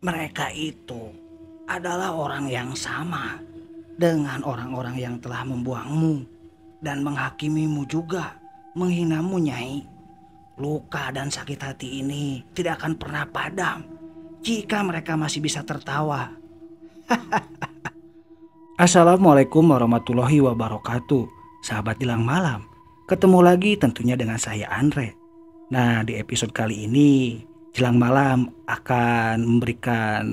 Mereka itu adalah orang yang sama dengan orang-orang yang telah membuangmu dan menghakimimu juga, menghinamu, Nyai. Luka dan sakit hati ini tidak akan pernah padam jika mereka masih bisa tertawa. Assalamualaikum warahmatullahi wabarakatuh, sahabat Gilang Malam. Ketemu lagi tentunya dengan saya Andre. Nah, di episode kali ini Gilang Malam akan memberikan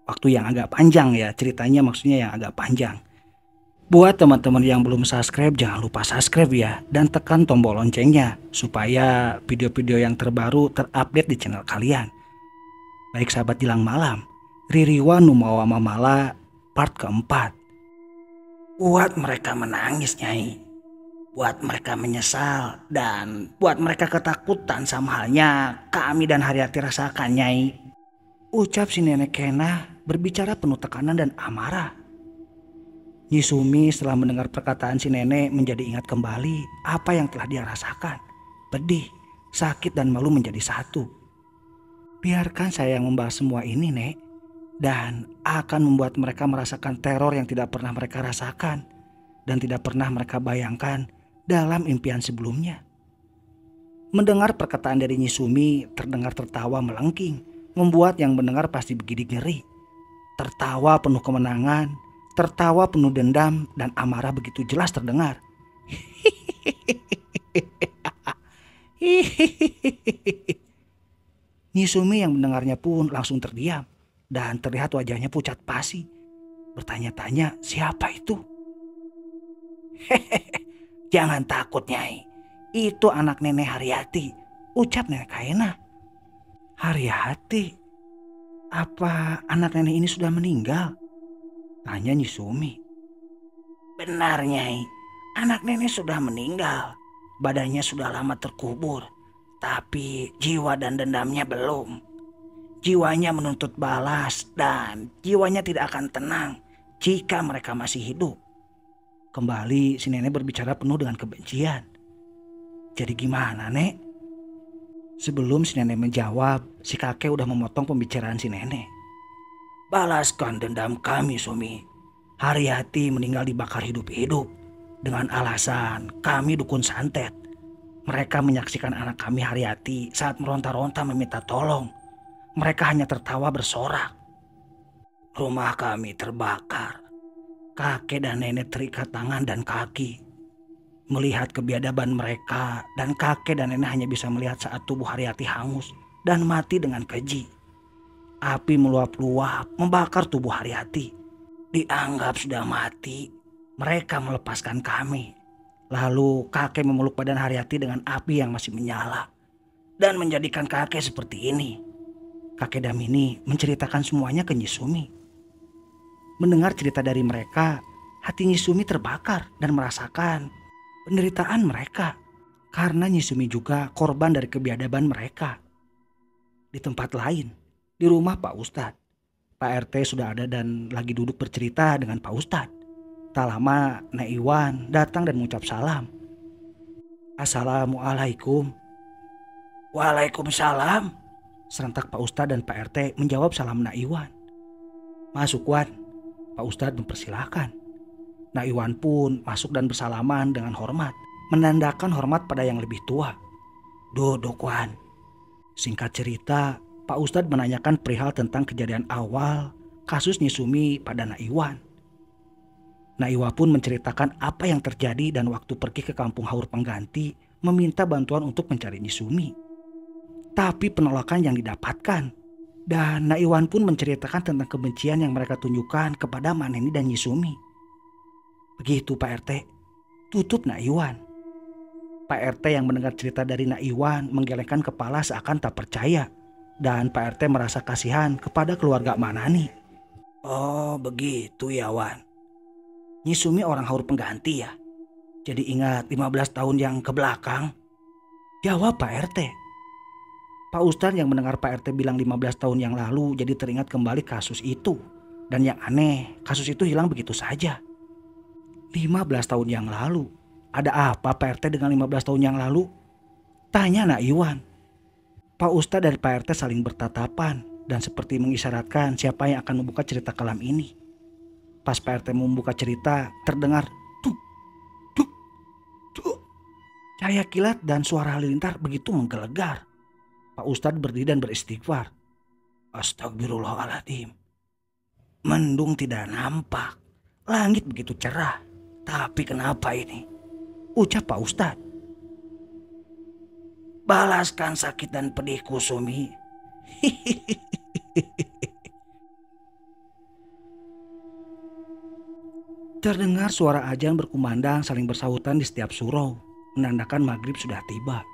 waktu yang agak panjang ya, ceritanya maksudnya yang agak panjang. Buat teman-teman yang belum subscribe, jangan lupa subscribe ya, dan tekan tombol loncengnya supaya video-video yang terbaru terupdate di channel kalian. Baik sahabat Gilang Malam, Ririwa Numawa Mamala part keempat. Buat mereka menangis, Nyai. Buat mereka menyesal dan buat mereka ketakutan sama halnya kami dan Haryati rasakan, Nyai. Ucap si nenek Kena berbicara penuh tekanan dan amarah. Nyi Sumi setelah mendengar perkataan si nenek menjadi ingat kembali apa yang telah dia rasakan. Pedih, sakit dan malu menjadi satu. Biarkan saya yang membahas semua ini, Nek. Dan akan membuat mereka merasakan teror yang tidak pernah mereka rasakan dan tidak pernah mereka bayangkan dalam impian sebelumnya. Mendengar perkataan dari Nyi Sumi terdengar tertawa melengking, membuat yang mendengar pasti bergidik ngeri. Tertawa penuh kemenangan, tertawa penuh dendam dan amarah begitu jelas terdengar. Nyi Sumi yang mendengarnya pun langsung terdiam. Dan terlihat wajahnya pucat pasi. Bertanya-tanya siapa itu? Hehehe, jangan takut, Nyai. Itu anak nenek Haryati, ucap nenek Kaena. Haryati? Apa anak nenek ini sudah meninggal? Tanya Nyi Sumi. Benar, Nyai. Anak nenek sudah meninggal. Badannya sudah lama terkubur. Tapi jiwa dan dendamnya belum. Jiwanya menuntut balas dan jiwanya tidak akan tenang jika mereka masih hidup. Kembali si nenek berbicara penuh dengan kebencian. Jadi gimana, Nek? Sebelum si nenek menjawab, si kakek udah memotong pembicaraan si nenek. Balaskan dendam kami, Sumi. Haryati meninggal dibakar hidup-hidup dengan alasan kami dukun santet. Mereka menyaksikan anak kami Haryati saat meronta-ronta meminta tolong. Mereka hanya tertawa bersorak. Rumah kami terbakar. Kakek dan nenek terikat tangan dan kaki. Melihat kebiadaban mereka dan kakek dan nenek hanya bisa melihat saat tubuh Haryati hangus dan mati dengan keji. Api meluap-luap membakar tubuh Haryati. Dianggap sudah mati, mereka melepaskan kami. Lalu kakek memeluk badan Haryati dengan api yang masih menyala dan menjadikan kakek seperti ini. Kakek Damini menceritakan semuanya ke Nyi Sumi. Mendengar cerita dari mereka, hati Nyi Sumi terbakar dan merasakan penderitaan mereka. Karena Nyi Sumi juga korban dari kebiadaban mereka. Di tempat lain, di rumah Pak Ustadz, Pak RT sudah ada dan lagi duduk bercerita dengan Pak Ustadz. Tak lama Nek Iwan datang dan mengucap salam. Assalamualaikum. Waalaikumsalam. Serentak Pak Ustadz dan Pak RT menjawab salam Nak Iwan. Masuk, Wan. Pak Ustadz mempersilahkan. Nak Iwan pun masuk dan bersalaman dengan hormat, menandakan hormat pada yang lebih tua. Duduk, Wan. Singkat cerita, Pak Ustadz menanyakan perihal tentang kejadian awal kasus Nyi Sumi pada Nak Iwan. Nak Iwan pun menceritakan apa yang terjadi dan waktu pergi ke kampung Haur Pengganti meminta bantuan untuk mencari Nyi Sumi. Tapi penolakan yang didapatkan. Dan Nak Iwan pun menceritakan tentang kebencian yang mereka tunjukkan kepada Maneni dan Nyi Sumi. Begitu Pak RT, tutup Nak Iwan. Pak RT yang mendengar cerita dari Nak Iwan menggelengkan kepala seakan tak percaya. Dan Pak RT merasa kasihan kepada keluarga Manani. Oh begitu ya, Wan. Nyi Sumi orang Haur Pengganti ya? Jadi ingat 15 tahun yang ke belakang? Jawab Pak RT. Pak Ustadz yang mendengar Pak RT bilang 15 tahun yang lalu jadi teringat kembali kasus itu. Dan yang aneh, kasus itu hilang begitu saja. 15 tahun yang lalu? Ada apa Pak RT dengan 15 tahun yang lalu? Tanya Nak Iwan. Pak Ustadz dan Pak RT saling bertatapan dan seperti mengisyaratkan siapa yang akan membuka cerita kelam ini. Pas Pak RT membuka cerita, terdengar tuk, tuk, tuk. Cahaya kilat dan suara halilintar begitu menggelegar. Pak Ustadz berdiri dan beristighfar. Astagfirullahaladzim. Mendung tidak nampak. Langit begitu cerah. Tapi kenapa ini? Ucap Pak Ustadz. Balaskan sakit dan pedihku, Sumi. Terdengar suara azan berkumandang saling bersahutan di setiap surau, menandakan maghrib sudah tiba.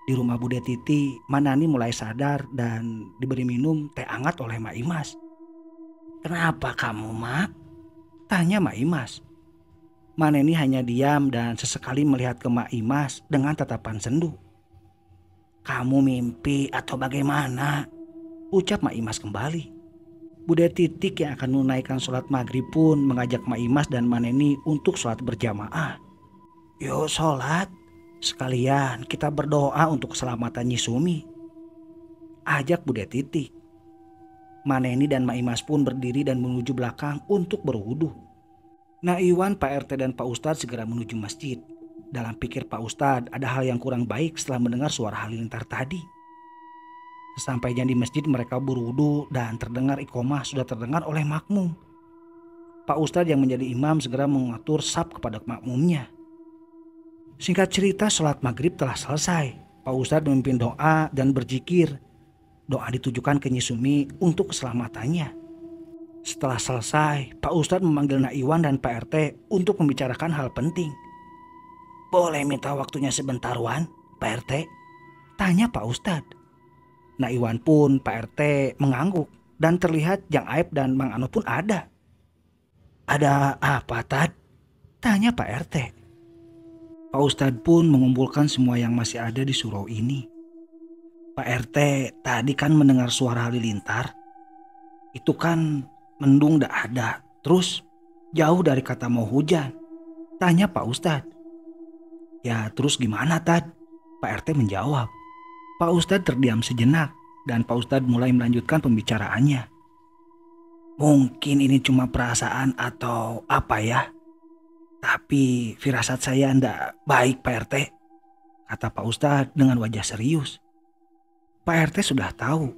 Di rumah Bude Titi, Manani mulai sadar dan diberi minum teh hangat oleh Mak Imas. Kenapa kamu, Mak? Tanya Mak Imas. Maneni hanya diam dan sesekali melihat ke Mak Imas dengan tatapan sendu. Kamu mimpi atau bagaimana? Ucap Mak Imas kembali. Bude Titik yang akan menunaikan sholat maghrib pun mengajak Mak Imas dan Maneni untuk sholat berjamaah. Yuk sholat. Sekalian kita berdoa untuk keselamatan Nyi Sumi. Ajak Bude Titik. Maneni dan Mak Imas pun berdiri dan menuju belakang untuk berwudu. Nah Iwan, Pak RT dan Pak Ustadz segera menuju masjid. Dalam pikir Pak Ustadz ada hal yang kurang baik setelah mendengar suara halilintar tadi. Sesampainya di masjid mereka berwudu dan terdengar iqomah sudah terdengar oleh makmum. Pak Ustadz yang menjadi imam segera mengatur saf kepada makmumnya. Singkat cerita sholat maghrib telah selesai. Pak Ustadz memimpin doa dan berzikir. Doa ditujukan ke Nyi Sumi untuk keselamatannya. Setelah selesai, Pak Ustadz memanggil Nak Iwan dan Pak RT untuk membicarakan hal penting. Boleh minta waktunya sebentar, Wan, Pak RT? Tanya Pak Ustadz. Nak Iwan pun Pak RT mengangguk dan terlihat Jang Aib dan Mang Ano pun ada. Ada apa, Tad? Tanya Pak RT. Pak Ustadz pun mengumpulkan semua yang masih ada di surau ini. Pak RT tadi kan mendengar suara halilintar. Itu kan mendung dah ada. Terus jauh dari kata mau hujan. Tanya Pak Ustadz. Ya terus gimana, Tad? Pak RT menjawab. Pak Ustadz terdiam sejenak dan Pak Ustadz mulai melanjutkan pembicaraannya. Mungkin ini cuma perasaan atau apa ya? Tapi firasat saya ndak baik, Pak RT, kata Pak Ustadz dengan wajah serius. Pak RT sudah tahu,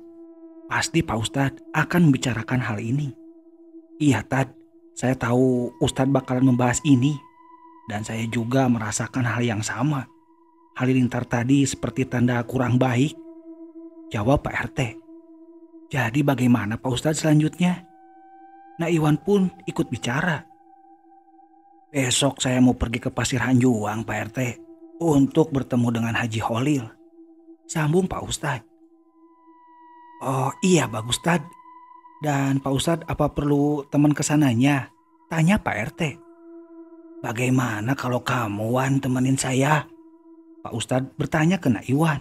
pasti Pak Ustadz akan membicarakan hal ini. Iya, Tad, saya tahu Ustadz bakalan membahas ini. Dan saya juga merasakan hal yang sama. Halilintar tadi seperti tanda kurang baik. Jawab Pak RT. Jadi bagaimana Pak Ustadz selanjutnya? Nah Iwan pun ikut bicara. Besok saya mau pergi ke Pasir Hanjuang, Pak RT, untuk bertemu dengan Haji Holil. Sambung Pak Ustadz. Oh iya bagus, Tad. Dan Pak Ustadz apa perlu teman kesananya? Tanya Pak RT. Bagaimana kalau kamu, Wan, temenin saya? Pak Ustadz bertanya ke Nak Iwan.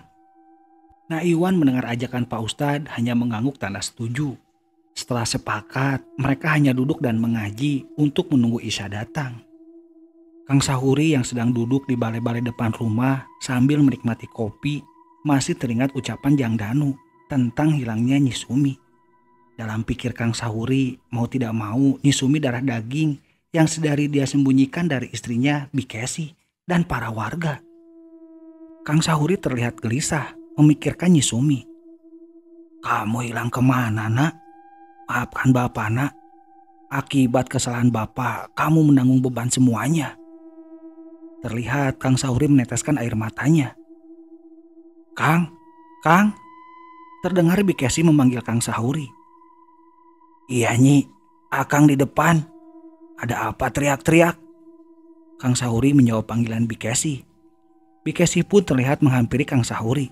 Nak Iwan mendengar ajakan Pak Ustadz hanya mengangguk tanda setuju. Setelah sepakat, mereka hanya duduk dan mengaji untuk menunggu Isya datang. Kang Sahuri yang sedang duduk di balai-balai depan rumah sambil menikmati kopi masih teringat ucapan Jang Danu tentang hilangnya Nyi Sumi. Dalam pikir Kang Sahuri, mau tidak mau Nyi Sumi darah daging yang sedari dia sembunyikan dari istrinya Bikesi dan para warga. Kang Sahuri terlihat gelisah memikirkan Nyi Sumi. Kamu hilang kemana, Nak? Maafkan Bapak, Nak. Akibat kesalahan Bapak, kamu menanggung beban semuanya. Terlihat Kang Sahuri meneteskan air matanya. Kang, terdengar Bikesi memanggil Kang Sahuri. Iya Nyi, Akang di depan. Ada apa teriak-teriak? Kang Sahuri menjawab panggilan Bikesi. Bikesi pun terlihat menghampiri Kang Sahuri.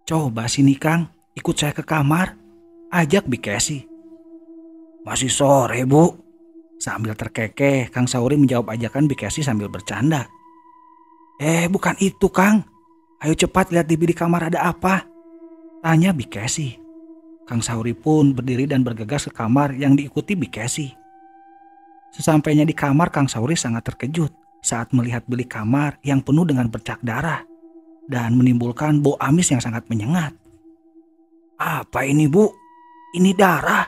Coba sini Kang, ikut saya ke kamar. Ajak Bikesi. Masih sore Bu. Sambil terkekeh, Kang Sahuri menjawab ajakan Bikesi sambil bercanda. Bukan itu Kang. Ayo cepat lihat di bilik kamar ada apa. Tanya Bikesi. Kang Sahuri pun berdiri dan bergegas ke kamar yang diikuti Bikesi. Sesampainya di kamar, Kang Sahuri sangat terkejut saat melihat bilik kamar yang penuh dengan bercak darah dan menimbulkan bau amis yang sangat menyengat. Apa ini Bu? ini darah,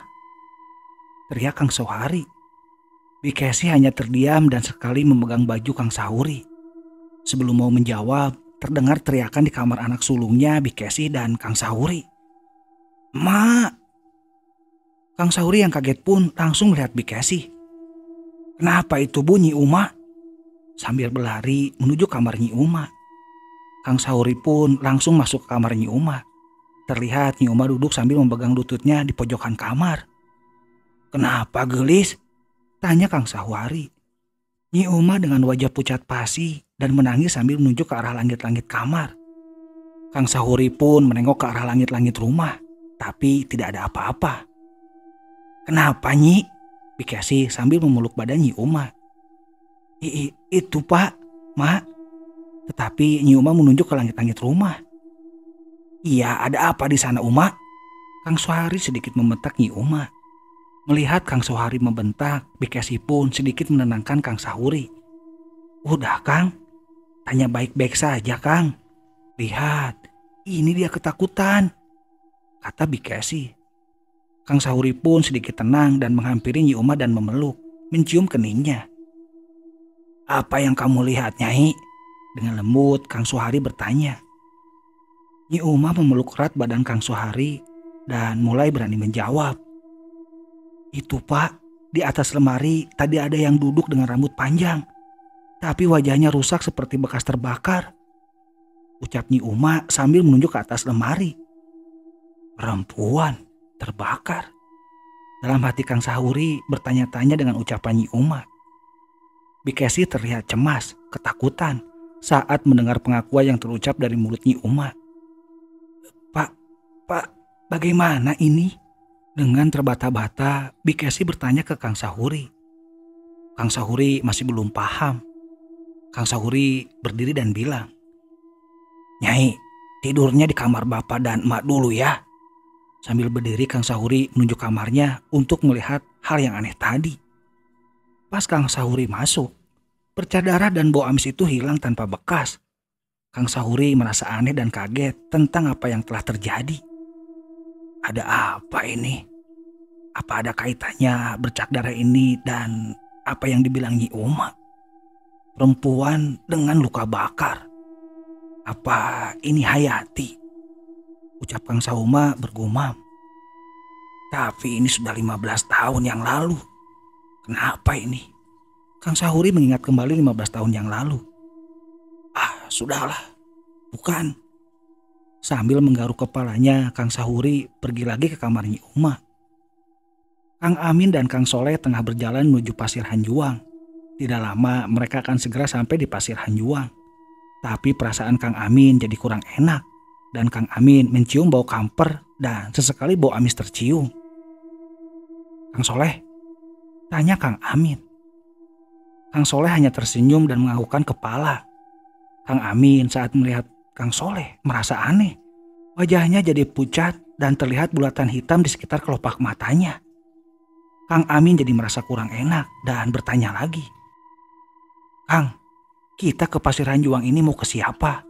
teriak Kang Sohari. Bikesi hanya terdiam dan sekali memegang baju Kang Sahuri. Sebelum mau menjawab, terdengar teriakan di kamar anak sulungnya Bikesi dan Kang Sahuri. "Mak!" Kang Sahuri yang kaget pun langsung melihat Bikesi. "Kenapa itu Bu Nyi Uma?" Sambil berlari menuju kamar Nyi Uma. Kang Sahuri pun langsung masuk ke kamar Nyi Uma. Terlihat Nyi Uma duduk sambil memegang lututnya di pojokan kamar. "Kenapa gelis?" tanya Kang Sahuri. Nyi Uma dengan wajah pucat pasi dan menangis sambil menunjuk ke arah langit-langit kamar. Kang Sahuri pun menengok ke arah langit-langit rumah, tapi tidak ada apa-apa. "Kenapa Nyi?" Bikesi sambil memeluk badan Nyi Uma. Itu Pak, Mak." Tetapi Nyi Uma menunjuk ke langit-langit rumah. "Iya, ada apa di sana Uma?" Kang Sahuri sedikit membentak Nyi Uma. Melihat Kang Sahuri membentak, Bikesi pun sedikit menenangkan Kang Sahuri. "Udah Kang, tanya baik-baik saja Kang. Lihat, ini dia ketakutan," kata Bikesi. Kang Sahuri pun sedikit tenang dan menghampiri Nyi Uma dan memeluk, mencium keningnya. "Apa yang kamu lihat Nyai?" Dengan lembut Kang Sahuri bertanya. Nyi Uma memeluk erat badan Kang Sahuri dan mulai berani menjawab. "Itu Pak, di atas lemari tadi ada yang duduk dengan rambut panjang, tapi wajahnya rusak seperti bekas terbakar," ucap Nyi Uma sambil menunjuk ke atas lemari. "Perempuan terbakar?" Dalam hati Kang Sahuri bertanya-tanya dengan ucapan Nyi Uma. Bikesi terlihat cemas, ketakutan saat mendengar pengakuan yang terucap dari mulut Nyi Uma. Pak, bagaimana ini?" Dengan terbata-bata, Bikesi bertanya ke Kang Sahuri. Kang Sahuri masih belum paham. Kang Sahuri berdiri dan bilang, "Nyai, tidurnya di kamar Bapak dan Emak dulu ya." Sambil berdiri Kang Sahuri menunjuk kamarnya untuk melihat hal yang aneh tadi. Pas Kang Sahuri masuk, perca darah dan bau amis itu hilang tanpa bekas. Kang Sahuri merasa aneh dan kaget tentang apa yang telah terjadi. Ada apa ini? Apa ada kaitannya bercak darah ini dan apa yang dibilang Nyi Uma? Perempuan dengan luka bakar. Apa ini Hayati? Ucap Kang Sauma bergumam. Tapi ini sudah 15 tahun yang lalu. Kenapa ini? Kang Sahuri mengingat kembali 15 tahun yang lalu. Sudahlah. Bukan. Sambil menggaruk kepalanya, Kang Sahuri pergi lagi ke kamar Nyi Uma. Kang Amin dan Kang Soleh tengah berjalan menuju Pasir Hanjuang. Tidak lama mereka akan segera sampai di Pasir Hanjuang. Tapi perasaan Kang Amin jadi kurang enak. Dan Kang Amin mencium bau kamper dan sesekali bau amis tercium. "Kang Soleh?" tanya Kang Amin. Kang Soleh hanya tersenyum dan menganggukkan kepala. Kang Amin saat melihat Kang Soleh merasa aneh. Wajahnya jadi pucat dan terlihat bulatan hitam di sekitar kelopak matanya. Kang Amin jadi merasa kurang enak dan bertanya lagi. "Kang, kita ke Pasir Hanjuang ini mau ke siapa?"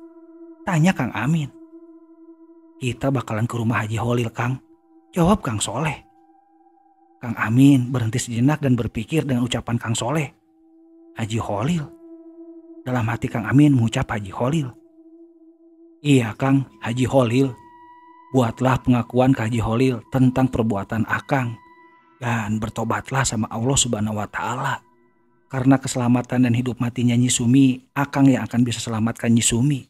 tanya Kang Amin. "Kita bakalan ke rumah Haji Holil Kang," jawab Kang Soleh. Kang Amin berhenti sejenak dan berpikir dengan ucapan Kang Soleh. Haji Holil? Dalam hati Kang Amin mengucap Haji Holil. "Iya Kang, Haji Holil. Buatlah pengakuan ke Haji Holil tentang perbuatan Akang. Dan bertobatlah sama Allah Subhanahu wa Ta'ala. Karena keselamatan dan hidup matinya Nyi Sumi, Akang yang akan bisa selamatkan Nyi Sumi.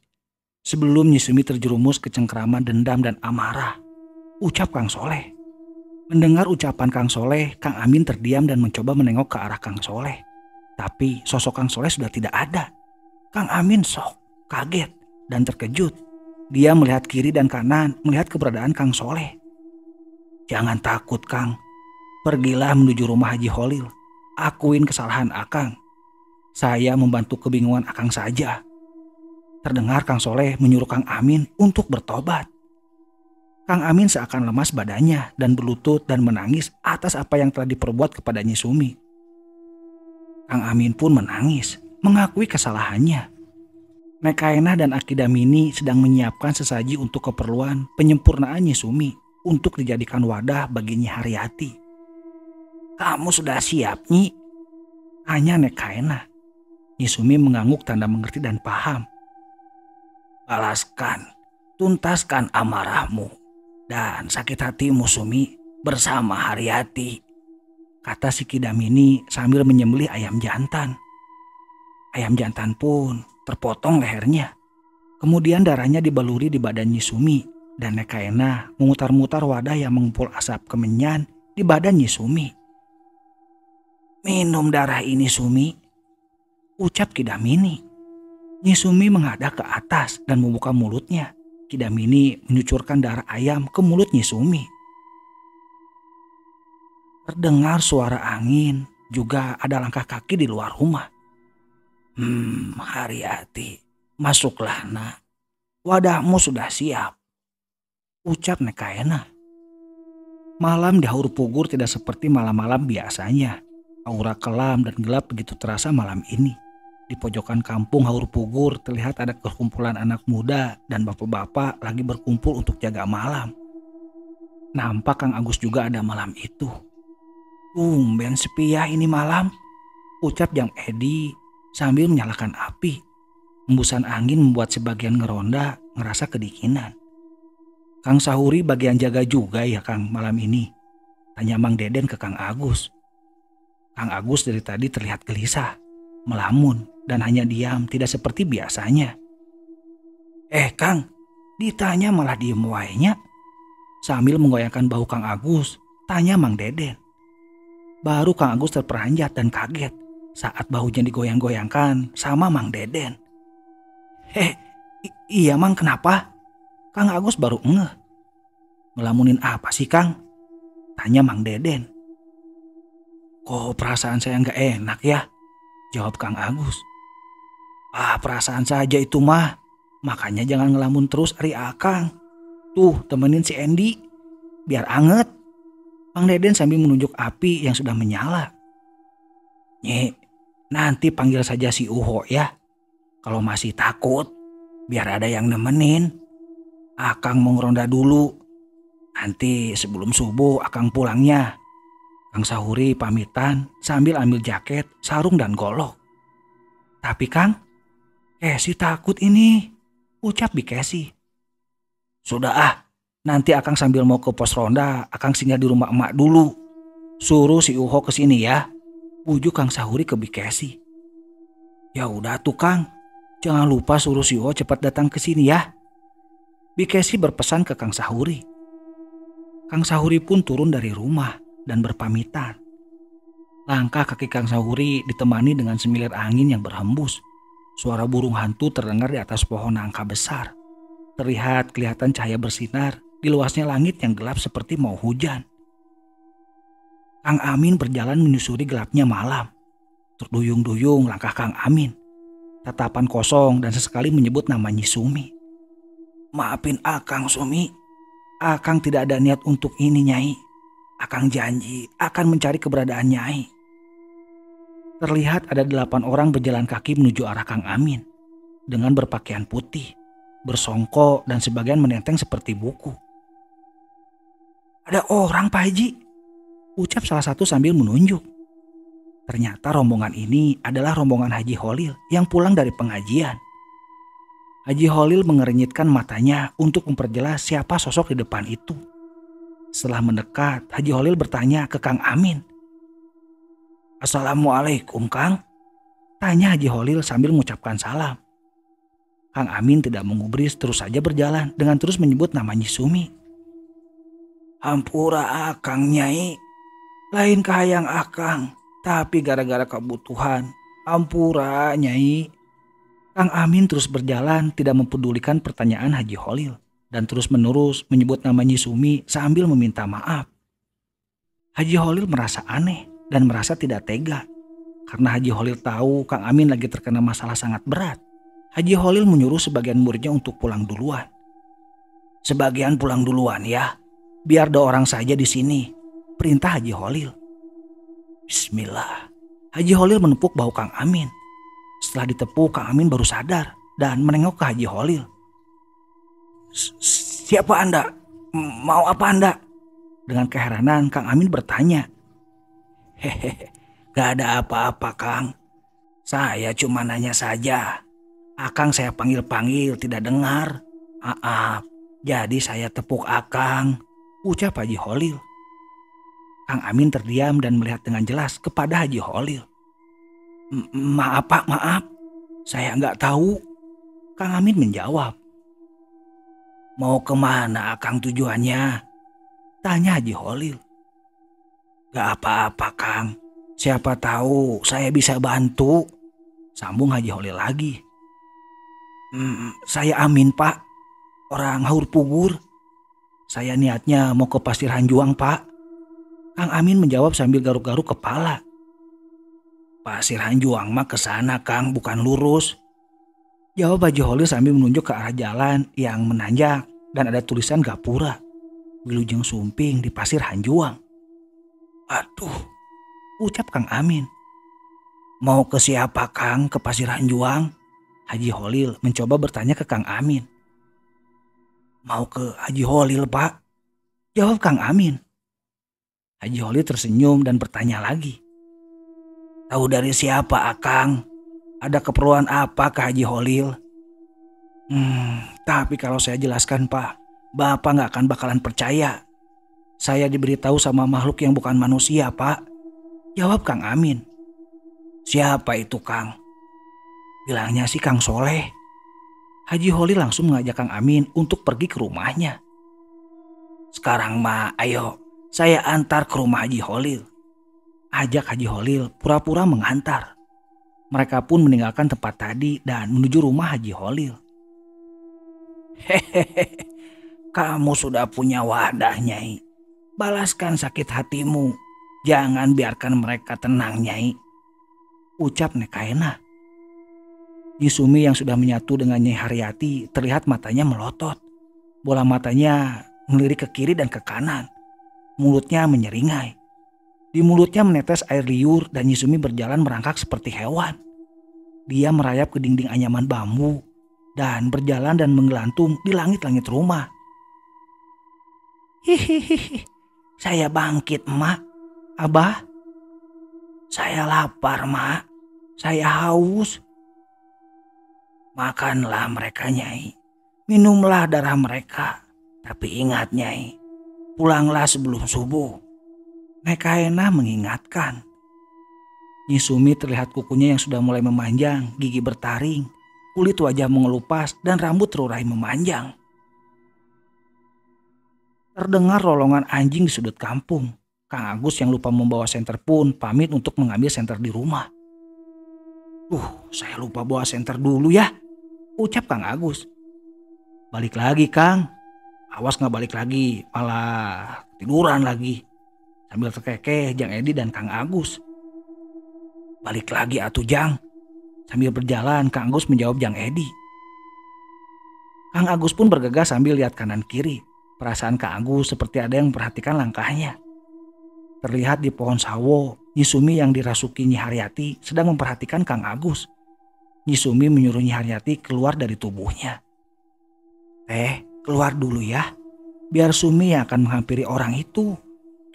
Sebelum Nyi Sumi terjerumus ke cengkraman dendam dan amarah," ucap Kang Soleh. Mendengar ucapan Kang Soleh, Kang Amin terdiam dan mencoba menengok ke arah Kang Soleh. Tapi sosok Kang Soleh sudah tidak ada. Kang Amin shock, kaget, dan terkejut. Dia melihat kiri dan kanan, melihat keberadaan Kang Soleh. "Jangan takut Kang. Pergilah menuju rumah Haji Holil. Akuin kesalahan Akang. Saya membantu kebingungan Akang saja." Terdengar Kang Soleh menyuruh Kang Amin untuk bertobat. Kang Amin seakan lemas badannya dan berlutut dan menangis atas apa yang telah diperbuat kepada Nyi Sumi. Kang Amin pun menangis, mengakui kesalahannya. Nek Kaenah dan Aki Damini sedang menyiapkan sesaji untuk keperluan penyempurnaan Nyi Sumi untuk dijadikan wadah bagi Nyi Haryati. "Kamu sudah siap, Nyi?" tanya Nek Kaena. Nyi Sumi mengangguk tanda mengerti dan paham. "Balaskan, tuntaskan amarahmu dan sakit hatimu, Sumi, bersama Haryati," kata si Kidamini sambil menyembelih ayam jantan. Ayam jantan pun terpotong lehernya. Kemudian darahnya dibaluri di badan Nyi Sumi dan Nek Kaena memutar-mutar wadah yang mengumpul asap kemenyan di badan Nyi Sumi. "Minum darah ini, Sumi," ucap Kidamini. Nyi Sumi menghadap ke atas dan membuka mulutnya. Kidamini menyucurkan darah ayam ke mulut Nyi Sumi. Terdengar suara angin, juga ada langkah kaki di luar rumah. "Haryati, masuklah nak. Wadahmu sudah siap," ucap Nek Kaena. Malam di Haur Pugur tidak seperti malam-malam biasanya. Aura kelam dan gelap begitu terasa malam ini. Di pojokan kampung Haur Pugur terlihat ada kekumpulan anak muda dan bapak-bapak lagi berkumpul untuk jaga malam. Nampak Kang Agus juga ada malam itu. "Tumben sepi ya ini malam," ucap Jang Edi sambil menyalakan api. Hembusan angin membuat sebagian ngeronda ngerasa kedinginan. "Kang Sahuri bagian jaga juga ya Kang malam ini?" tanya Mang Deden ke Kang Agus. Kang Agus dari tadi terlihat gelisah, melamun, dan hanya diam tidak seperti biasanya. Kang, ditanya malah diem wainya." Sambil menggoyangkan bahu Kang Agus, tanya Mang Deden. Baru Kang Agus terperanjat dan kaget saat bahunya digoyang-goyangkan sama Mang Deden. Iya Mang, kenapa?" Kang Agus baru ngeh. "Ngelamunin apa sih Kang?" tanya Mang Deden. "Kok perasaan saya nggak enak ya?" jawab Kang Agus. Perasaan saja itu mah. Makanya jangan ngelamun terus ari akang. Tuh temenin si Endi, biar anget." Mang Deden sambil menunjuk api yang sudah menyala. "Nyi, nanti panggil saja si Uho ya. Kalau masih takut, biar ada yang nemenin. Akang mau ngeronda dulu. Nanti sebelum subuh akang pulangnya." Kang Sahuri pamitan sambil ambil jaket, sarung dan golok. "Tapi Kang, Kesi takut ini," ucap Bikesi. "Sudah nanti akang sambil mau ke pos ronda, akang singgah di rumah emak dulu. Suruh si Uho kesini ya," ujuk Kang Sahuri ke Bikesi. "Ya udah tuh Kang, jangan lupa suruh si Uho cepat datang ke sini ya," Bikesi berpesan ke Kang Sahuri. Kang Sahuri pun turun dari rumah dan berpamitan. Langkah kaki Kang Sahuri ditemani dengan semilir angin yang berhembus. Suara burung hantu terdengar di atas pohon nangka besar. Terlihat kelihatan cahaya bersinar di luasnya langit yang gelap seperti mau hujan. Kang Amin berjalan menyusuri gelapnya malam. Terduyung-duyung langkah Kang Amin. Tatapan kosong dan sesekali menyebut nama Nyi Sumi. "Maafin akang Sumi. Akang tidak ada niat untuk ini Nyai. Akang janji akan mencari keberadaan Nyai." Terlihat ada 8 orang berjalan kaki menuju arah Kang Amin. Dengan berpakaian putih, bersongkok dan sebagian menenteng seperti buku. "Ada orang Pak Haji," ucap salah satu sambil menunjuk. Ternyata rombongan ini adalah rombongan Haji Holil yang pulang dari pengajian. Haji Holil mengernyitkan matanya untuk memperjelas siapa sosok di depan itu. Setelah mendekat, Haji Holil bertanya ke Kang Amin. "Assalamualaikum Kang," tanya Haji Holil sambil mengucapkan salam. Kang Amin tidak mengubris, terus saja berjalan dengan terus menyebut nama Nyi Sumi. "Hampura akang Nyai, lain kahayang akang, tapi gara-gara kebutuhan. Hampura Nyai." Kang Amin terus berjalan tidak mempedulikan pertanyaan Haji Holil dan terus menerus menyebut nama Nyi Sumi sambil meminta maaf. Haji Holil merasa aneh dan merasa tidak tega. Karena Haji Holil tahu Kang Amin lagi terkena masalah sangat berat. Haji Holil menyuruh sebagian muridnya untuk pulang duluan. "Sebagian pulang duluan ya, biar 2 orang saja di sini," perintah Haji Holil. Bismillah. Haji Holil menepuk bahu Kang Amin. Setelah ditepuk, Kang Amin baru sadar dan menengok ke Haji Holil. "Siapa Anda? Mau apa Anda?" Dengan keheranan Kang Amin bertanya. Hehehe, gak ada apa-apa Kang. Saya cuma nanya saja. Akang saya panggil-panggil tidak dengar. Maaf, jadi saya tepuk Akang, ucap Haji Holil. Kang Amin terdiam dan melihat dengan jelas kepada Haji Holil. Maaf Pak, maaf. Saya nggak tahu. Kang Amin menjawab. Mau kemana Akang tujuannya? Tanya Haji Holil. Gak apa-apa Kang. Siapa tahu saya bisa bantu. Sambung Haji Holil lagi. Saya Amin Pak. Orang Haur Pugur. Saya niatnya mau ke Pasir Hanjuang Pak. Kang Amin menjawab sambil garuk-garuk kepala. Pasir Hanjuang mah ke sana Kang, bukan lurus. Jawab Haji Holil sambil menunjuk ke arah jalan yang menanjak dan ada tulisan Gapura, Wilujeng Sumping di Pasir Hanjuang. Aduh, ucap Kang Amin. Mau ke siapa Kang ke Pasir Hanjuang? Haji Holil mencoba bertanya ke Kang Amin. Mau ke Haji Holil Pak, jawab Kang Amin. Haji Holil tersenyum dan bertanya lagi. Tahu dari siapa Akang? Ada keperluan apa ke Haji Holil? Tapi kalau saya jelaskan Pak, Bapak gak akan bakalan percaya. Saya diberitahu sama makhluk yang bukan manusia Pak, jawab Kang Amin. Siapa itu Kang? Bilangnya sih Kang Soleh. Haji Holil langsung mengajak Kang Amin untuk pergi ke rumahnya. Sekarang mah ayo, saya antar ke rumah Haji Holil. Ajak Haji Holil pura-pura mengantar. Mereka pun meninggalkan tempat tadi dan menuju rumah Haji Holil. Hehehe, kamu sudah punya wadah Nyai. Balaskan sakit hatimu. Jangan biarkan mereka tenang Nyai, ucap Nekaena. Nyi Sumi yang sudah menyatu dengan Nyai Haryati terlihat matanya melotot. Bola matanya melirik ke kiri dan ke kanan. Mulutnya menyeringai. Di mulutnya menetes air liur dan Nyi Sumi berjalan merangkak seperti hewan. Dia merayap ke dinding anyaman bambu dan berjalan dan menggelantung di langit-langit rumah. Hihihi, saya bangkit Mak. Abah, saya lapar Mak. Saya haus. Makanlah mereka Nyai. Minumlah darah mereka. Tapi ingat Nyai, pulanglah sebelum subuh. Nekaena mengingatkan. Nyi Sumi terlihat kukunya yang sudah mulai memanjang, gigi bertaring, kulit wajah mengelupas dan rambut terurai memanjang. Terdengar rolongan anjing di sudut kampung. Kang Agus yang lupa membawa senter pun pamit untuk mengambil senter di rumah. Saya lupa bawa senter dulu ya, ucap Kang Agus. Balik lagi Kang. Awas gak balik lagi, malah tiduran lagi. Sambil terkekeh Jang Edi dan Kang Agus. Balik lagi atuh Jang. Sambil berjalan Kang Agus menjawab Jang Edi. Kang Agus pun bergegas sambil lihat kanan kiri. Perasaan Kang Agus seperti ada yang memperhatikan langkahnya. Terlihat di pohon sawo, Nyi Sumi yang dirasuki Nyi Haryati sedang memperhatikan Kang Agus. Nyi Sumi menyuruh Nyi Haryati keluar dari tubuhnya. Keluar dulu ya. Biar Sumi yang akan menghampiri orang itu.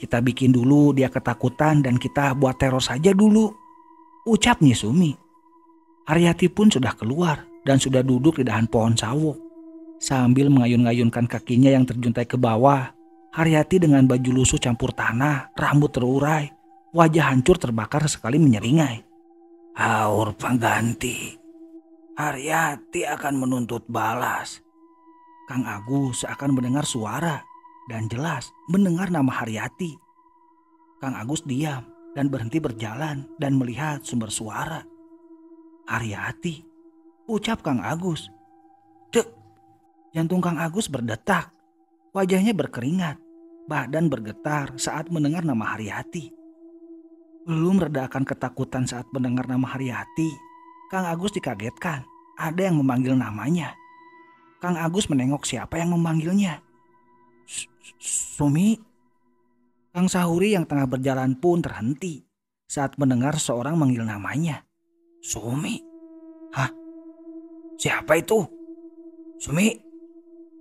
Kita bikin dulu dia ketakutan dan kita buat teror saja dulu, ucap Nyi Sumi. Haryati pun sudah keluar dan sudah duduk di dahan pohon sawo. Sambil mengayun-ngayunkan kakinya yang terjuntai ke bawah, Haryati dengan baju lusuh campur tanah, rambut terurai, wajah hancur terbakar sekali menyeringai. Haur pengganti. Haryati akan menuntut balas. Kang Agus seakan mendengar suara dan jelas mendengar nama Haryati. Kang Agus diam dan berhenti berjalan dan melihat sumber suara. Haryati, ucap Kang Agus. Dek, jantung Kang Agus berdetak, wajahnya berkeringat, badan bergetar saat mendengar nama Haryati. Belum redakan ketakutan saat mendengar nama Haryati, Kang Agus dikagetkan ada yang memanggil namanya. Kang Agus menengok siapa yang memanggilnya. Sumi. Kang Sahuri yang tengah berjalan pun terhenti saat mendengar seorang manggil namanya. Sumi. Hah? Siapa itu? Sumi.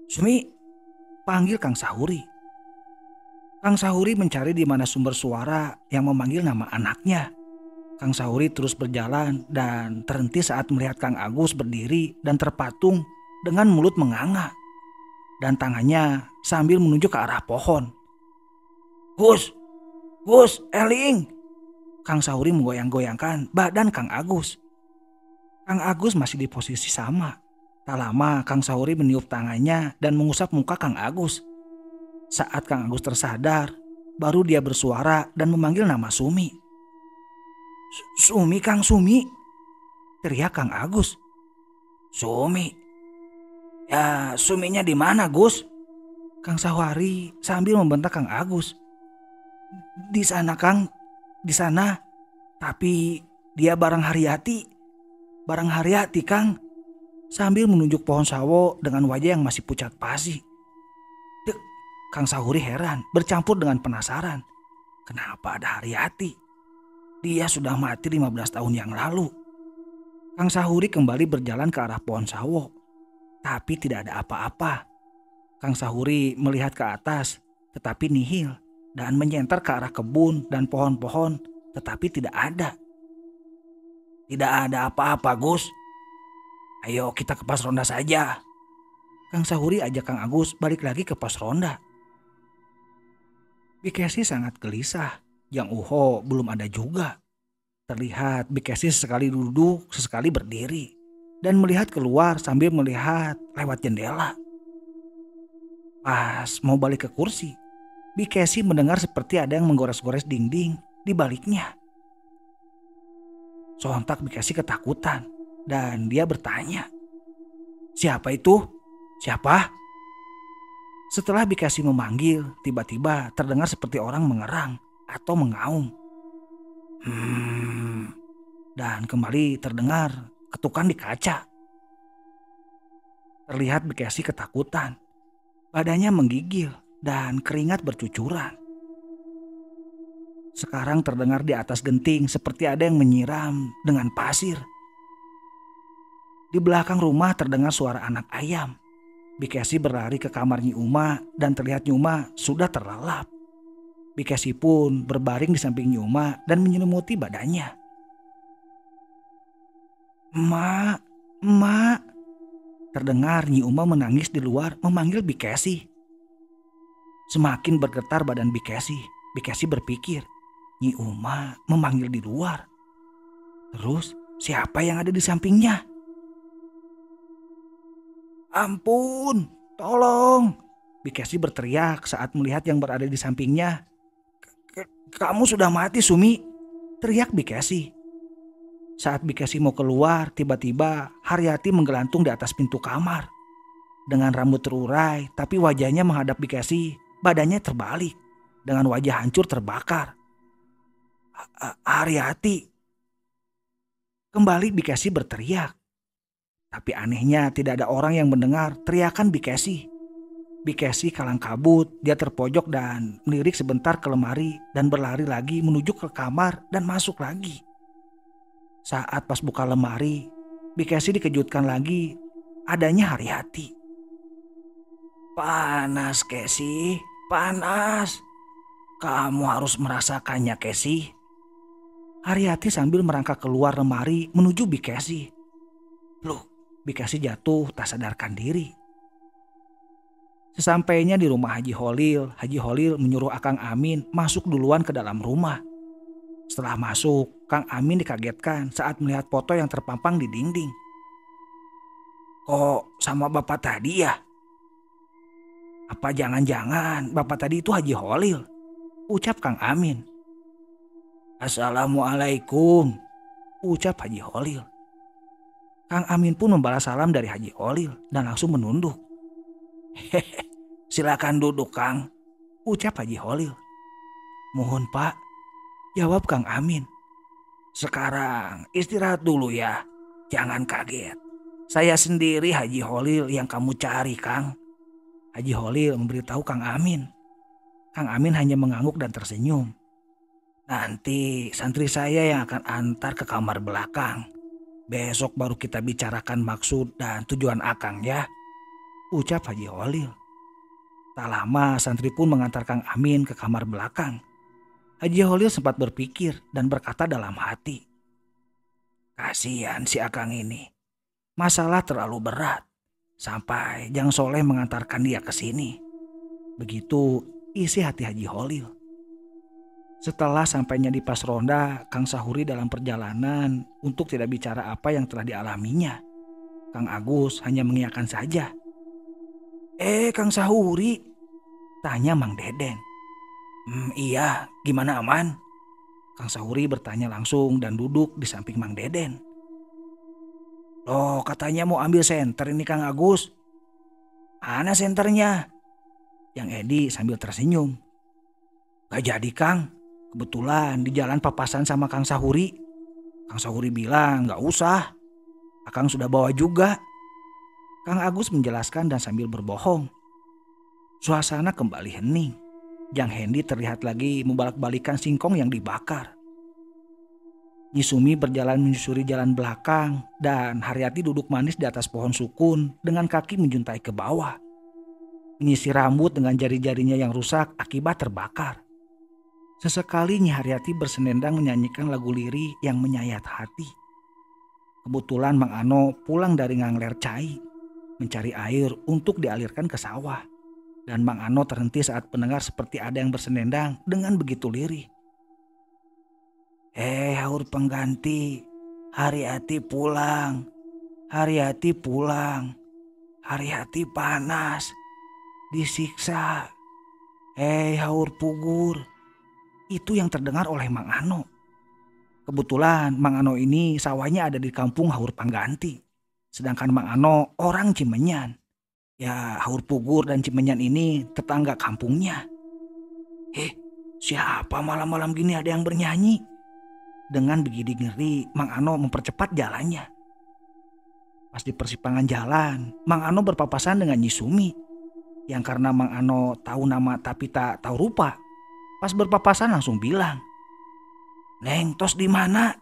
Sumi. Panggil Kang Sahuri. Kang Sahuri mencari di mana sumber suara yang memanggil nama anaknya. Kang Sahuri terus berjalan dan terhenti saat melihat Kang Agus berdiri dan terpatung dengan mulut menganga dan tangannya sambil menunjuk ke arah pohon. Gus, Gus, Eling. Kang Sahuri menggoyang-goyangkan badan Kang Agus. Kang Agus masih di posisi sama. Tak lama Kang Sahuri meniup tangannya dan mengusap muka Kang Agus. Saat Kang Agus tersadar, baru dia bersuara dan memanggil nama Sumi. Sumi, Kang Sumi, teriak Kang Agus. Sumi? Ya, Suminya di mana, Gus? Kang Sahuri sambil membentak Kang Agus. Di sana, Kang, di sana. Tapi dia barang Haryati, Kang. Sambil menunjuk pohon sawo dengan wajah yang masih pucat pasi. Kang Sahuri heran, bercampur dengan penasaran. Kenapa ada Haryati? Dia sudah mati 15 tahun yang lalu. Kang Sahuri kembali berjalan ke arah pohon sawo. Tapi tidak ada apa-apa. Kang Sahuri melihat ke atas, tetapi nihil. Dan menyenter ke arah kebun dan pohon-pohon, tetapi tidak ada. Tidak ada apa-apa, Gus. Ayo kita ke pos ronda saja. Kang Sahuri ajak Kang Agus balik lagi ke pos ronda. Bikesi sangat gelisah. Yang Uho belum ada juga. Terlihat Bikesi sesekali duduk, sesekali berdiri. Dan melihat keluar sambil melihat lewat jendela. Pas mau balik ke kursi, Bikesi mendengar seperti ada yang menggores-gores dinding di baliknya. Sontak Bikesi ketakutan dan dia bertanya, "Siapa itu? Siapa?" Setelah Bikesi memanggil, tiba-tiba terdengar seperti orang mengerang atau mengaum. Dan kembali terdengar ketukan di kaca. Terlihat Bikesi ketakutan. Badannya menggigil dan keringat bercucuran. Sekarang terdengar di atas genting seperti ada yang menyiram dengan pasir. Di belakang rumah terdengar suara anak ayam. Bikesi berlari ke kamar Nyi Uma dan terlihat Nyi Uma sudah terlelap. Bikesi pun berbaring di samping Nyi Uma dan menyelimuti badannya. Emak. Terdengar Nyi Uma menangis di luar memanggil Bikesi. Semakin bergetar badan Bikesi. Bikesi berpikir, Nyi Uma memanggil di luar. Terus siapa yang ada di sampingnya? Ampun, tolong. Bikesi berteriak saat melihat yang berada di sampingnya. Kamu sudah mati, Sumi, teriak Bikesi. Saat Bikesi mau keluar, tiba-tiba Haryati menggelantung di atas pintu kamar. Dengan rambut terurai, tapi wajahnya menghadap Bikesi, badannya terbalik, dengan wajah hancur terbakar. Haryati. Kembali Bikesi berteriak. Tapi anehnya tidak ada orang yang mendengar teriakan Bikesi. Bikesi kalang kabut, dia terpojok dan melirik sebentar ke lemari dan berlari lagi menuju ke kamar dan masuk lagi. Saat pas buka lemari, Bikesi dikejutkan lagi adanya Haryati. Panas, Kesi, panas. Kamu harus merasakannya, Kesi. Haryati sambil merangkak keluar lemari menuju Bikesi. Loh, Bikesi jatuh tak sadarkan diri. Sesampainya di rumah Haji Holil menyuruh Akang Amin masuk duluan ke dalam rumah. Setelah masuk, Kang Amin dikagetkan saat melihat foto yang terpampang di dinding. Kok sama bapak tadi ya? Apa jangan-jangan bapak tadi itu Haji Holil? Ucap Kang Amin. Assalamualaikum, ucap Haji Holil. Kang Amin pun membalas salam dari Haji Holil dan langsung menunduk. Hehehe, silakan duduk, Kang, ucap Haji Holil. Mohon, Pak, jawab Kang Amin. Sekarang istirahat dulu ya, jangan kaget. Saya sendiri Haji Holil yang kamu cari, Kang. Haji Holil memberitahu Kang Amin. Kang Amin hanya mengangguk dan tersenyum. Nanti santri saya yang akan antar ke kamar belakang. Besok baru kita bicarakan maksud dan tujuan Akang ya, ucap Haji Holil. Tak lama santri pun mengantar Kang Amin ke kamar belakang. Haji Holil sempat berpikir dan berkata dalam hati, kasihan si Akang ini. Masalah terlalu berat sampai Jang Soleh mengantarkan dia ke sini. Begitu isi hati Haji Holil. Setelah sampainya di pos ronda, Kang Sahuri dalam perjalanan untuk tidak bicara apa yang telah dialaminya. Kang Agus hanya mengiyakan saja. Kang Sahuri, tanya Mang Deden. Iya, gimana aman? Kang Sahuri bertanya langsung dan duduk di samping Mang Deden. Loh, katanya mau ambil senter ini Kang Agus. Mana senternya? Yang Edi sambil tersenyum. Gak jadi Kang, kebetulan di jalan papasan sama Kang Sahuri. Kang Sahuri bilang gak usah, Akang sudah bawa juga. Kang Agus menjelaskan dan sambil berbohong. Suasana kembali hening. Jang Hendi terlihat lagi membalak-balikan singkong yang dibakar. Nyi Sumi berjalan menyusuri jalan belakang dan Haryati duduk manis di atas pohon sukun dengan kaki menjuntai ke bawah. Menyisir rambut dengan jari-jarinya yang rusak akibat terbakar. Sesekali Nyi Haryati bersenendang menyanyikan lagu lirih yang menyayat hati. Kebetulan Mang Ano pulang dari Ngangler Cai mencari air untuk dialirkan ke sawah. Dan Mang Ano terhenti saat mendengar seperti ada yang bersenendang dengan begitu lirih. Haur pengganti, Haryati pulang, Haryati pulang, Haryati panas, disiksa, haur pugur. Itu yang terdengar oleh Mang Ano. Kebetulan Mang Ano ini sawahnya ada di kampung Haur Pangganti, sedangkan Mang Ano orang Cimenyan. Ya, Haur Pugur dan Cimenyan ini tetangga kampungnya. Siapa malam-malam gini ada yang bernyanyi? Dengan begitu ngeri, Mang Ano mempercepat jalannya. Pas di persimpangan jalan, Mang Ano berpapasan dengan Nyi Sumi. Yang karena Mang Ano tahu nama tapi tak tahu rupa. Pas berpapasan langsung bilang, Neng, tos di mana?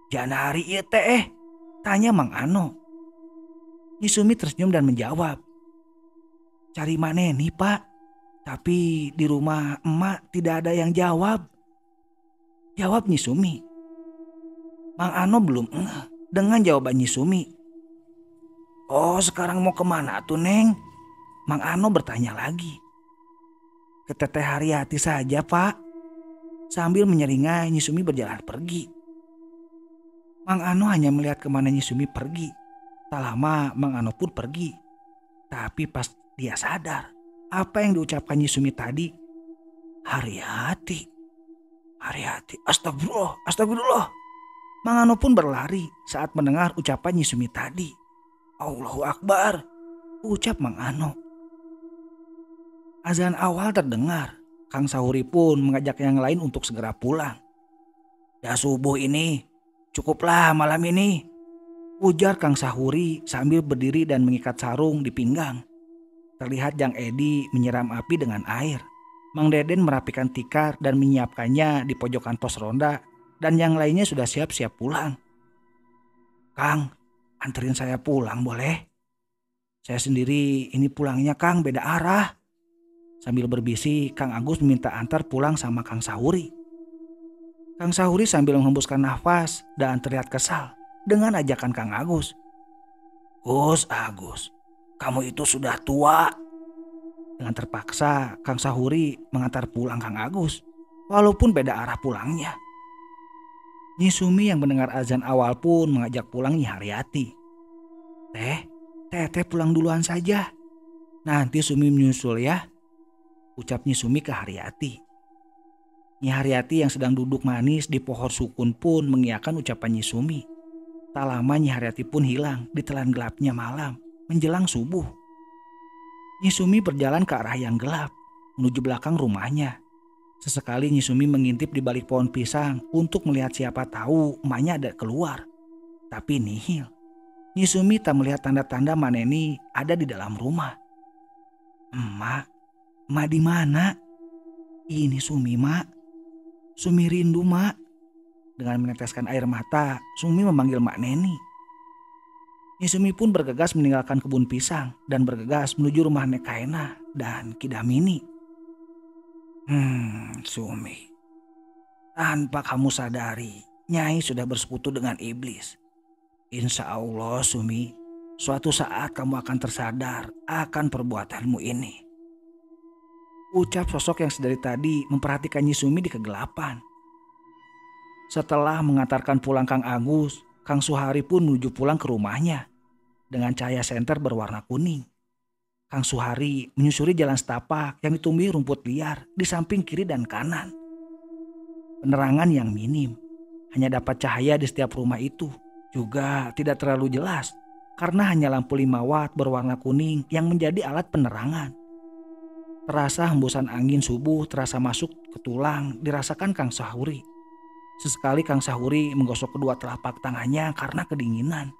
Jana hari ieu teh, tanya Mang Ano. Nyi Sumi tersenyum dan menjawab, cari mana nih Pak? Tapi di rumah emak tidak ada yang jawab. Jawab Nyi Sumi. Mang Ano belum dengan jawaban Nyi Sumi. Oh, sekarang mau kemana tuh Neng? Mang Ano bertanya lagi. Ke Teteh Haryati saja Pak. Sambil menyeringai Nyi Sumi berjalan pergi. Mang Ano hanya melihat kemana Nyi Sumi pergi. Tak lama Mang Ano pun pergi. Tapi pas dia sadar apa yang diucapkan Nyi Sumi tadi. Haryati. Haryati. Astagfirullah. Astagfirullah. Mang Ano pun berlari saat mendengar ucapan Nyi Sumi tadi. Allahu Akbar, ucap Mang Ano. Azan awal terdengar. Kang Sahuri pun mengajak yang lain untuk segera pulang. Ya subuh ini, cukuplah malam ini, ujar Kang Sahuri sambil berdiri dan mengikat sarung di pinggang. Terlihat Jang Edi menyiram api dengan air. Mang Deden merapikan tikar dan menyiapkannya di pojokan pos ronda. Dan yang lainnya sudah siap-siap pulang. Kang, anterin saya pulang boleh? Saya sendiri ini pulangnya Kang beda arah. Sambil berbisik, Kang Agus meminta antar pulang sama Kang Sahuri. Kang Sahuri sambil menghembuskan nafas dan terlihat kesal dengan ajakan Kang Agus. Gus Agus, kamu itu sudah tua. Dengan terpaksa, Kang Sahuri mengantar pulang Kang Agus, walaupun beda arah pulangnya. Nyi Sumi yang mendengar azan awal pun mengajak pulang Nyi Haryati. Teteh pulang duluan saja. Nanti Sumi menyusul ya, ucap Nyi Sumi ke Haryati. Nyi Haryati yang sedang duduk manis di pohon sukun pun mengiyakan ucapan Nyi Sumi. Tak lama Nyi Haryati pun hilang di telan gelapnya malam menjelang subuh. Nyi Sumi berjalan ke arah yang gelap menuju belakang rumahnya. Sesekali Nyi Sumi mengintip di balik pohon pisang untuk melihat siapa tahu emaknya ada keluar. Tapi nihil. Nyi Sumi tak melihat tanda-tanda Maneni ada di dalam rumah. Emak di mana? Ini Sumi, Mak. Sumi rindu, Mak. Dengan meneteskan air mata, Sumi memanggil Mak Neni. Nyi Sumi pun bergegas meninggalkan kebun pisang dan bergegas menuju rumah Nek Kaena dan Kidamini. Sumi, tanpa kamu sadari, Nyai sudah bersekutu dengan iblis. Insya Allah, Sumi, suatu saat kamu akan tersadar akan perbuatanmu ini. Ucap sosok yang sedari tadi memperhatikan Nyi Sumi di kegelapan. Setelah mengantarkan pulang Kang Agus, Kang Suhari pun menuju pulang ke rumahnya dengan cahaya senter berwarna kuning. Kang Suhari menyusuri jalan setapak yang ditumbuhi rumput liar di samping kiri dan kanan. Penerangan yang minim, hanya dapat cahaya di setiap rumah itu, juga tidak terlalu jelas karena hanya lampu 5 watt berwarna kuning yang menjadi alat penerangan. Terasa hembusan angin subuh terasa masuk ke tulang dirasakan Kang Sahuri. Sesekali Kang Sahuri menggosok kedua telapak tangannya karena kedinginan.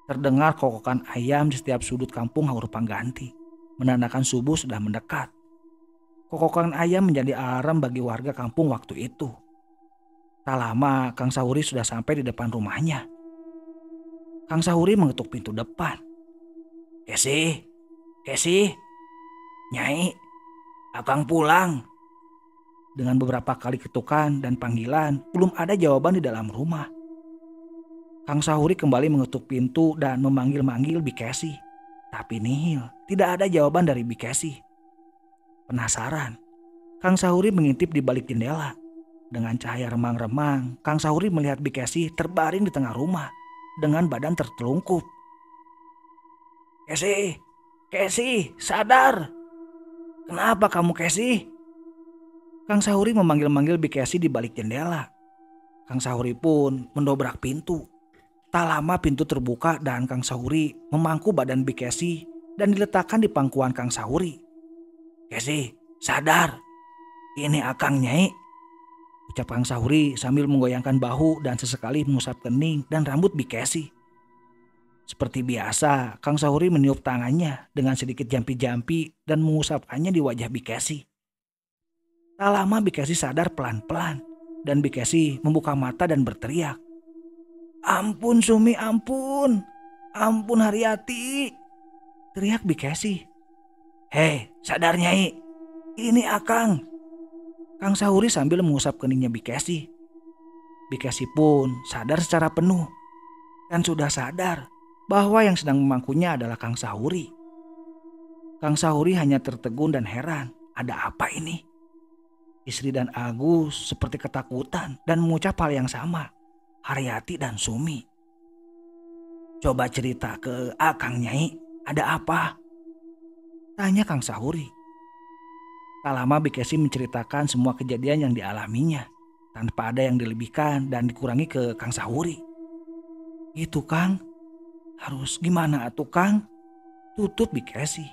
Terdengar kokokan ayam di setiap sudut kampung Haur Pangganti, menandakan subuh sudah mendekat. Kokokan ayam menjadi alarm bagi warga kampung waktu itu. Tak lama Kang Sahuri sudah sampai di depan rumahnya. Kang Sahuri mengetuk pintu depan. Kesi, Nyai, Akang pulang. Dengan beberapa kali ketukan dan panggilan, belum ada jawaban di dalam rumah. Kang Sahuri kembali mengetuk pintu dan memanggil-manggil Bikesi. Tapi nihil, tidak ada jawaban dari Bikesi. Penasaran, Kang Sahuri mengintip di balik jendela. Dengan cahaya remang-remang, Kang Sahuri melihat Bikesi terbaring di tengah rumah dengan badan tertelungkup. Kesi, sadar. Kenapa kamu, Kesi? Kang Sahuri memanggil-manggil Bikesi di balik jendela. Kang Sahuri pun mendobrak pintu. Tak lama pintu terbuka dan Kang Sahuri memangku badan Bikesi dan diletakkan di pangkuan Kang Sahuri. Kesi, sadar. Ini Akang, Nyai. Ucap Kang Sahuri sambil menggoyangkan bahu dan sesekali mengusap kening dan rambut Bikesi. Seperti biasa, Kang Sahuri meniup tangannya dengan sedikit jampi-jampi dan mengusapkannya di wajah Bikesi. Tak lama Bikesi sadar pelan-pelan dan Bikesi membuka mata dan berteriak. Ampun Sumi, ampun. Ampun Haryati. Teriak Bikesi. Hei, sadar Nyai. Ini Akang. Kang Sahuri sambil mengusap keningnya Bikesi. Bikesi pun sadar secara penuh. Dan sudah sadar bahwa yang sedang memangkunya adalah Kang Sahuri. Kang Sahuri hanya tertegun dan heran. Ada apa ini? Istri dan Agus seperti ketakutan dan mengucap hal yang sama. Haryati dan Sumi. Coba cerita ke Akang, Nyai, ada apa? Tanya Kang Sahuri. Tak lama Bikesi menceritakan semua kejadian yang dialaminya, tanpa ada yang dilebihkan dan dikurangi ke Kang Sahuri. Itu Kang, harus gimana atuh Kang? Tutup Bikesi.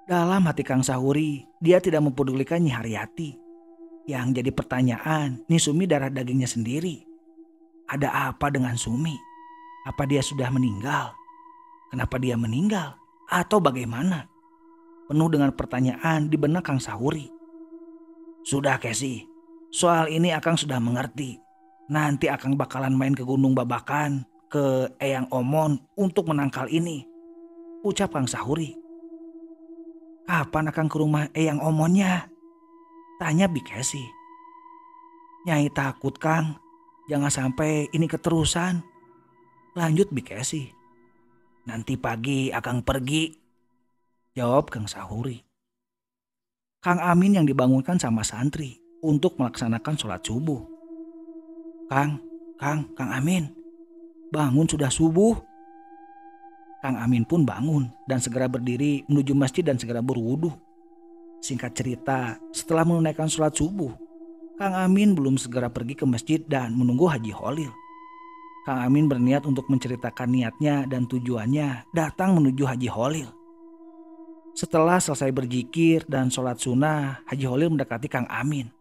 Dalam hati Kang Sahuri, dia tidak mempedulikan Nyi Haryati. Yang jadi pertanyaan, Nyi Sumi darah dagingnya sendiri. Ada apa dengan Sumi? Apa dia sudah meninggal? Kenapa dia meninggal? Atau bagaimana? Penuh dengan pertanyaan di benak Kang Sahuri. Sudah Kesi, soal ini Akang sudah mengerti. Nanti Akang bakalan main ke Gunung Babakan, ke Eyang Omon untuk menangkal ini. Ucap Kang Sahuri. Kapan Akang ke rumah Eyang Omonnya? Tanya Bikesi. Nyai takut Kang, jangan sampai ini keterusan. Lanjut Bikesi. Nanti pagi Akang pergi. Jawab Kang Sahuri. Kang Amin yang dibangunkan sama santri untuk melaksanakan sholat subuh. Kang Amin, bangun sudah subuh. Kang Amin pun bangun dan segera berdiri menuju masjid dan segera berwudu. Singkat cerita, setelah menunaikan sholat subuh, Kang Amin belum segera pergi ke masjid dan menunggu Haji Holil. Kang Amin berniat untuk menceritakan niatnya dan tujuannya datang menuju Haji Holil. Setelah selesai berzikir dan sholat sunnah, Haji Holil mendekati Kang Amin.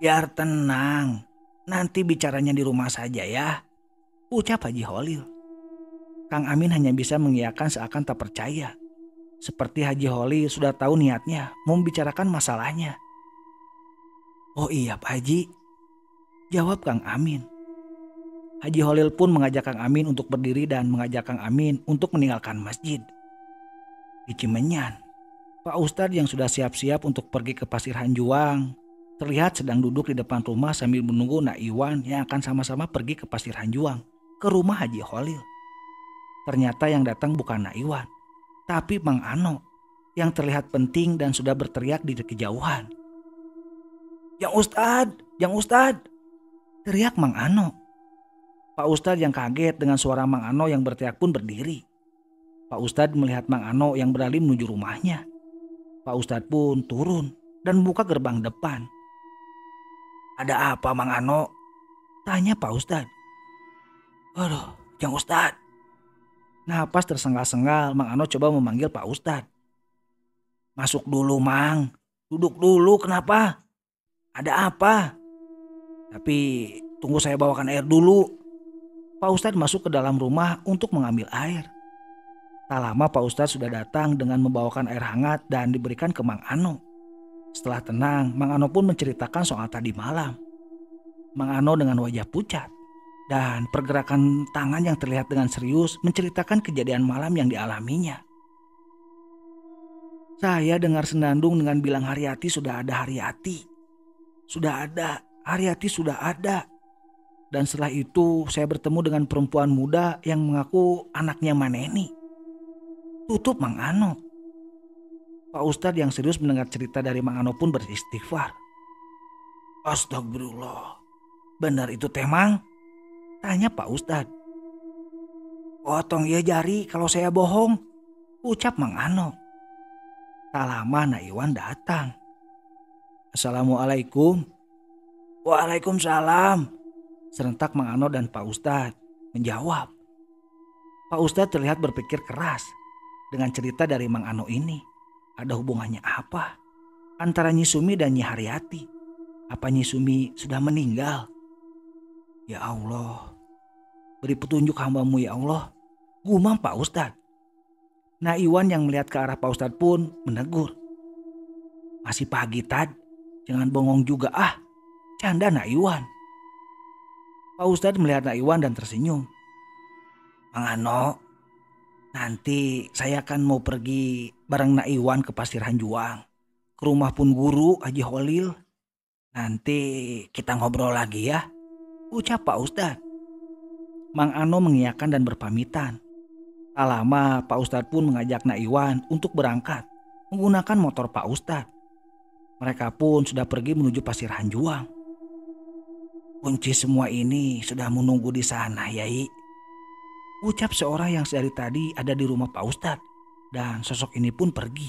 Biar tenang, nanti bicaranya di rumah saja ya, ucap Haji Holil. Kang Amin hanya bisa mengiyakan seakan tak percaya. Seperti Haji Holil sudah tahu niatnya mau membicarakan masalahnya. Oh iya Pak Haji, jawab Kang Amin. Haji Holil pun mengajak Kang Amin untuk berdiri dan mengajak Kang Amin untuk meninggalkan masjid. Di Cimenyan, Pak Ustadz yang sudah siap-siap untuk pergi ke Pasir Hanjuang terlihat sedang duduk di depan rumah sambil menunggu Nak Iwan yang akan sama-sama pergi ke Pasir Hanjuang, ke rumah Haji Holil. Ternyata yang datang bukan Nak Iwan, tapi Mang Ano yang terlihat penting dan sudah berteriak di kejauhan. "Jang Ustadz, Jang Ustadz!" teriak Mang Ano. Pak Ustadz yang kaget dengan suara Mang Ano yang berteriak pun berdiri. Pak Ustadz melihat Mang Ano yang berlari menuju rumahnya. Pak Ustadz pun turun dan membuka gerbang depan. "Ada apa Mang Ano?" tanya Pak Ustadz. "Aduh, Jang Ustadz." Napas tersengal-sengal, Mang Ano coba memanggil Pak Ustadz. "Masuk dulu Mang, duduk dulu, kenapa? Ada apa? Tapi tunggu saya bawakan air dulu." Pak Ustadz masuk ke dalam rumah untuk mengambil air. Tak lama Pak Ustadz sudah datang dengan membawakan air hangat dan diberikan ke Mang Ano. Setelah tenang, Mang Ano pun menceritakan soal tadi malam. Mang Ano dengan wajah pucat dan pergerakan tangan yang terlihat dengan serius menceritakan kejadian malam yang dialaminya. "Saya dengar senandung dengan bilang Haryati sudah ada, Haryati. Sudah ada, Haryati sudah ada. Dan setelah itu saya bertemu dengan perempuan muda yang mengaku anaknya Maneni." Tutup Mang Ano. Pak Ustadz yang serius mendengar cerita dari Mang Ano pun beristighfar. "Astagfirullah. Benar itu teh Mang?" tanya Pak Ustadz. "Potong ya jari kalau saya bohong," ucap Mang Ano. Tak lama Nak Iwan datang. "Assalamualaikum." "Waalaikumsalam," serentak Mang Ano dan Pak Ustadz menjawab. Pak Ustadz terlihat berpikir keras. Dengan cerita dari Mang Ano ini, ada hubungannya apa antara Nyi Sumi dan Nyi Haryati? Apa Nyi Sumi sudah meninggal? "Ya Allah, beri petunjuk hamba-Mu ya Allah," gumam Pak Ustadz. Nak Iwan yang melihat ke arah Pak Ustadz pun menegur. "Masih pagi Tad, jangan bengong juga ah," canda Nak Iwan. Pak Ustadz melihat Nak Iwan dan tersenyum. "Mang Ano, nanti saya akan mau pergi bareng Nak Iwan ke Pasir Hanjuang, ke rumah Pun Guru Haji Holil. Nanti kita ngobrol lagi ya," ucap Pak Ustadz. Mang Ano mengiyakan dan berpamitan. Tak lama Pak Ustadz pun mengajak Nak Iwan untuk berangkat menggunakan motor Pak Ustadz. Mereka pun sudah pergi menuju Pasir Hanjuang. "Kunci semua ini sudah menunggu di sana, Yai," ucap seorang yang dari tadi ada di rumah Pak Ustadz, dan sosok ini pun pergi.